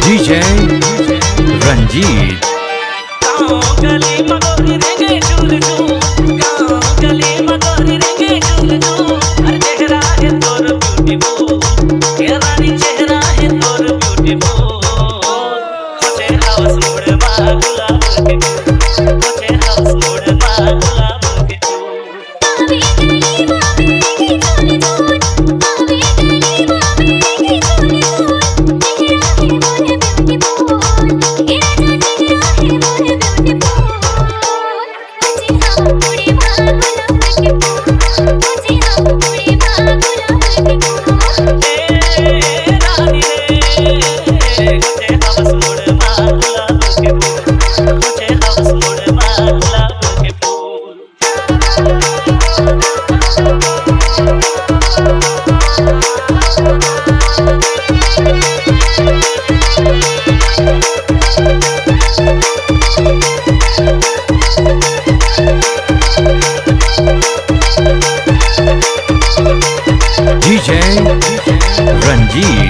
DJ Ranjit. गली मगोरी रेंगे झूल झूल, गली मगोरी रेंगे झूल झूल। अरे चेहरा है तोर ब्यूटीफुल, ये रानी चेहरा है तोर ब्यूटीफुल। मुझे हाउस मोड़ मा गुलाब के फूल, मुझे हाउस मोड़ मा गुलाब के फूल। डीजे रंजीत।